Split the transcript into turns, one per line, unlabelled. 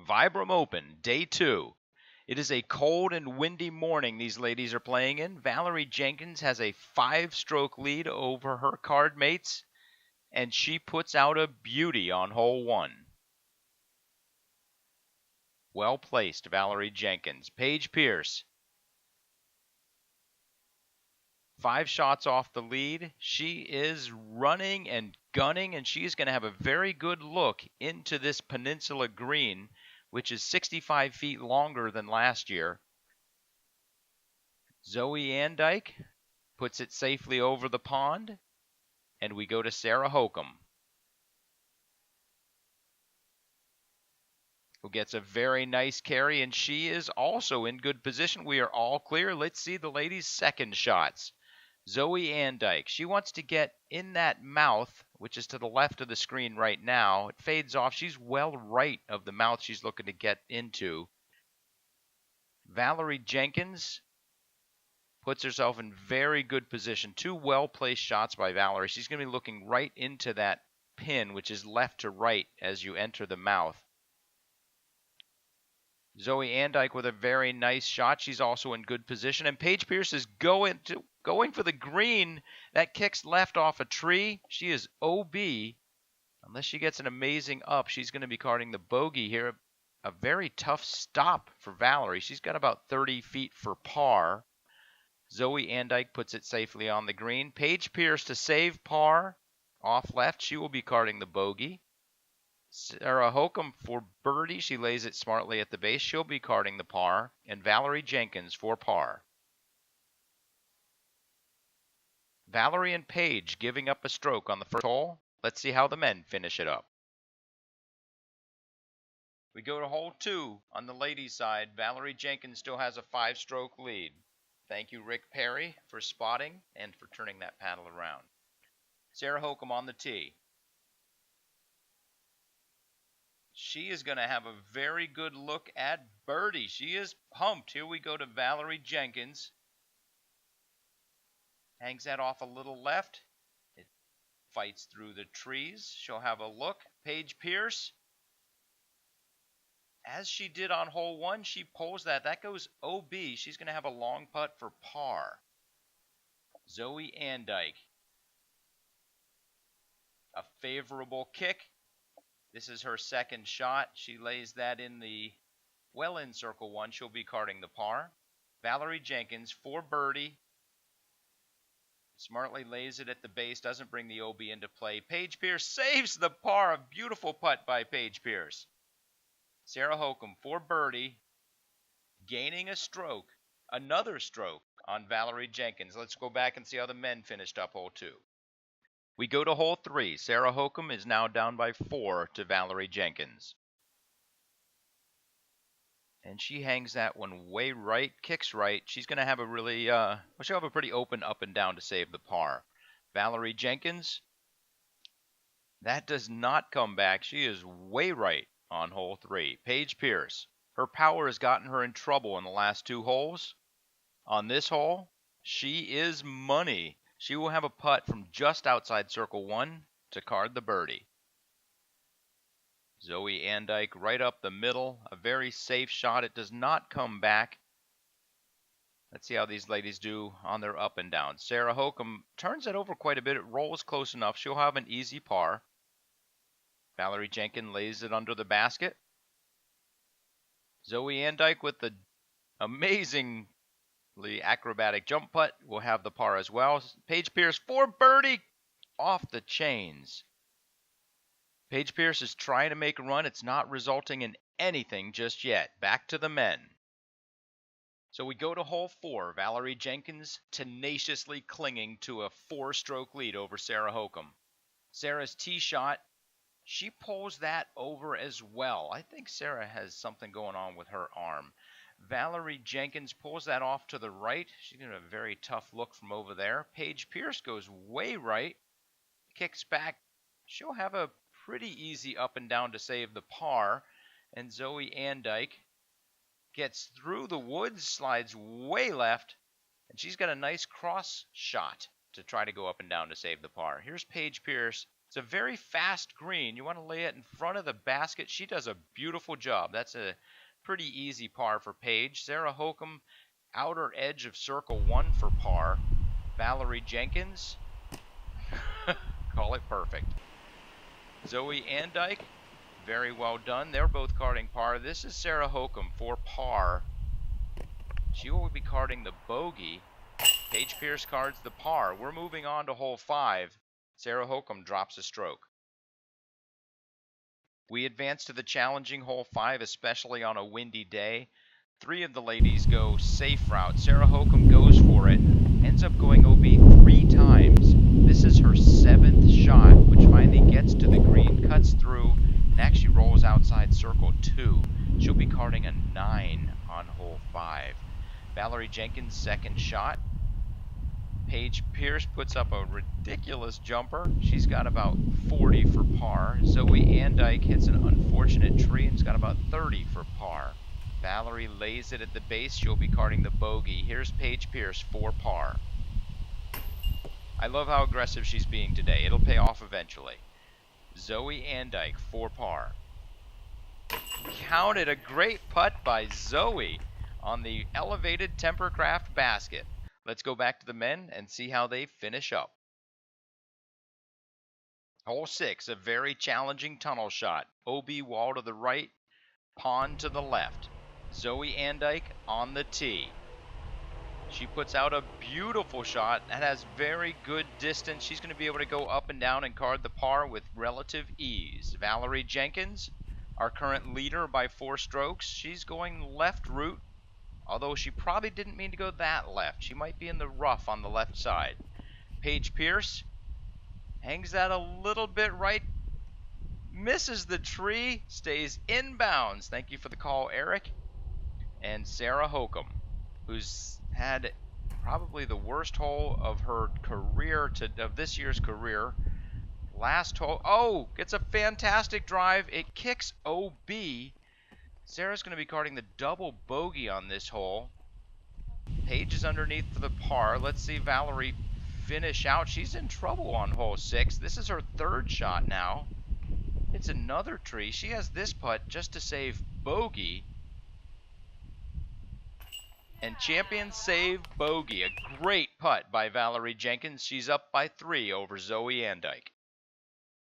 Vibram Open, Day 2. It is a cold and windy morning these ladies are playing in. Valarie Jenkins has a 5-stroke lead over her card mates, and she puts out a beauty on hole 1. Well placed, Valarie Jenkins. Paige Pierce, 5 shots off the lead. She is running and gunning, and she's going to have a very good look into this peninsula green, which is 65 feet longer than last year. Zoe Andyke puts it safely over the pond, and we go to Sarah Hokum, who gets a very nice carry, and she is also in good position. We are all clear. Let's see the ladies' second shots. Zoe Andyke, she wants to get in that mouth, which is to the left of the screen right now. It fades off. She's well right of the mouth she's looking to get into. Valarie Jenkins puts herself in very good position. 2 well-placed shots by Valarie. She's going to be looking right into that pin, which is left to right as you enter the mouth. Zoe Andyke with a very nice shot. She's also in good position. And Paige Pierce is going for the green. That kicks left off a tree. She is OB. Unless she gets an amazing up, she's going to be carding the bogey here. A very tough stop for Valarie. She's got about 30 feet for par. Zoe Andyke puts it safely on the green. Paige Pierce to save par. Off left, she will be carding the bogey. Sarah Hokum for birdie. She lays it smartly at the base. She'll be carding the par. And Valarie Jenkins for par. Valarie and Paige giving up a stroke on the first hole. Let's see how the men finish it up. We go to hole 2 on the ladies' side. Valarie Jenkins still has a 5-stroke lead. Thank you, Rick Perry, for spotting and for turning that paddle around. Sarah Hokum on the tee. She is going to have a very good look at birdie. She is pumped. Here we go to Valarie Jenkins. Hangs that off a little left. It fights through the trees. She'll have a look. Paige Pierce, as she did on hole 1, she pulls that. That goes OB. She's going to have a long putt for par. Zoe Andyke, a favorable kick. This is her second shot. She lays that in the well in circle 1. She'll be carding the par. Valarie Jenkins for birdie. Smartly lays it at the base. Doesn't bring the OB into play. Paige Pierce saves the par. A beautiful putt by Paige Pierce. Sarah Hokum for birdie. Gaining a stroke. Another stroke on Valarie Jenkins. Let's go back and see how the men finished up hole 2. We go to hole 3. Sarah Hokum is now down by 4 to Valarie Jenkins. And she hangs that one way right, kicks right. She's going to have a really, she'll have a pretty open up and down to save the par. Valarie Jenkins, that does not come back. She is way right on hole 3. Paige Pierce, her power has gotten her in trouble in the last 2 holes. On this hole, she is money. She will have a putt from just outside circle 1 to card the birdie. Zoe Andyke right up the middle. A very safe shot. It does not come back. Let's see how these ladies do on their up and down. Sarah Hokum turns it over quite a bit. It rolls close enough. She'll have an easy par. Valarie Jenkins lays it under the basket. Zoe Andyke with the amazing acrobatic jump putt will have the par as well. Paige Pierce for birdie off the chains. Paige Pierce is trying to make a run. It's not resulting in anything just yet. Back to the men. So we go to hole 4. Valarie Jenkins tenaciously clinging to a 4-stroke lead over Sarah Hokum. Sarah's tee shot, she pulls that over as well. I think Sarah has something going on with her arm. Valarie Jenkins pulls that off to the right. She's going to have a very tough look from over there. Paige Pierce goes way right. Kicks back. She'll have a pretty easy up and down to save the par. And Zoe Andyke gets through the woods, slides way left. And she's got a nice cross shot to try to go up and down to save the par. Here's Paige Pierce. It's a very fast green. You want to lay it in front of the basket. She does a beautiful job. That's a pretty easy par for Paige. Sarah Holcomb, outer edge of circle 1 for par. Valarie Jenkins, call it perfect. Zoe Andyke, very well done. They're both carding par. This is Sarah Holcomb for par. She will be carding the bogey. Paige Pierce cards the par. We're moving on to hole 5. Sarah Holcomb drops a stroke. We advance to the challenging hole 5, especially on a windy day. 3 of the ladies go safe route. Sarah Holcomb goes for it, ends up going OB 3 times. This is her 7th shot, which finally gets to the green, cuts through, and actually rolls outside circle 2. She'll be carding a 9 on hole 5. Valarie Jenkins' second shot. Paige Pierce puts up a ridiculous jumper. She's got about 40 for par. Zoe Andyke hits an unfortunate tree and's got about 30 for par. Valarie lays it at the base. She'll be carding the bogey. Here's Paige Pierce for par. I love how aggressive she's being today. It'll pay off eventually. Zoe Andyke for par. Counted, a great putt by Zoe on the elevated Tempercraft basket. Let's go back to the men and see how they finish up. Hole 6, a very challenging tunnel shot. OB wall to the right, pond to the left. Zoe Andyke on the tee. She puts out a beautiful shot that has very good distance. She's going to be able to go up and down and card the par with relative ease. Valarie Jenkins, our current leader by 4 strokes. She's going left route, although she probably didn't mean to go that left. She might be in the rough on the left side. Paige Pierce hangs that a little bit right, misses the tree, stays inbounds. Thank you for the call, Eric. And Sarah Holcomb, who's had probably the worst hole of her career, of this year's career. Last hole, oh, gets a fantastic drive. It kicks OB. Sarah's going to be carding the double bogey on this hole. Paige is underneath for the par. Let's see Valarie finish out. She's in trouble on hole 6. This is her 3rd shot now. It's another tree. She has this putt just to save bogey. And champion save bogey. A great putt by Valarie Jenkins. She's up by 3 over Zoe Andyke.